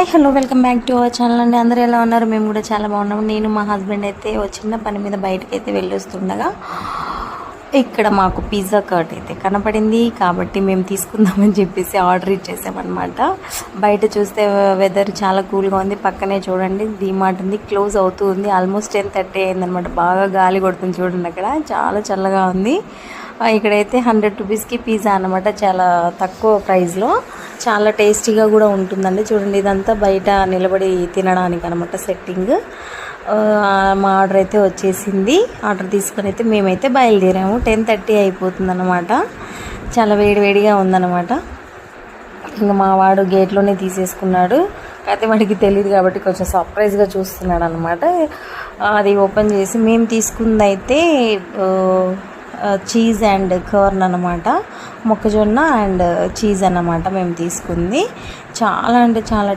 Hi hello welcome back to our channel అండి. అందరూ ఎలా ఉన్నారు? మేము కూడా చాలా బాగున్నాము. నేను మా హస్బెండ్ అయితే చిన్న పని మీద బయటకు అయితే వెళ్ళొస్తుండగా ఇక్కడ మాకు పిజ్జా కట్ అయితే కనపడింది, కాబట్టి మేము తీసుకుందామని చెప్పేసి ఆర్డర్ ఇచ్చేసామన్నమాట. బయట చూస్తే వెదర్ చాలా కూల్గా ఉంది. పక్కనే చూడండి డీమార్ట్ ఉంది, క్లోజ్ అవుతూ ఉంది. ఆల్మోస్ట్ 10:30 అయిందనమాట. బాగా గాలి కొడుతుంది చూడండి, అక్కడ చాలా చల్లగా ఉంది. ఇక్కడైతే 100 రూపీస్కి పిజ్జా అనమాట, చాలా తక్కువ ప్రైస్లో, చాలా టేస్టీగా కూడా ఉంటుందండి. చూడండి ఇదంతా బయట నిలబడి తినడానికి అనమాట సెట్టింగ్. మా ఆర్డర్ అయితే వచ్చేసింది. ఆర్డర్ తీసుకొని అయితే మేమైతే బయలుదేరాము. 10:30 అయిపోతుంది అనమాట. చాలా వేడివేడిగా ఉందన్నమాట. ఇంకా మా వాడు గేట్లోనే తీసేసుకున్నాడు. అయితే వాడికి తెలియదు కాబట్టి కొంచెం సర్ప్రైజ్గా చూస్తున్నాడు అనమాట. అది ఓపెన్ చేసి మేము తీసుకుంది అయితే చీజ్ అండ్ కార్న్ అనమాట, మొక్కజొన్న అండ్ చీజ్ అన్నమాట మేము తీసుకుంది. చాలా అంటే చాలా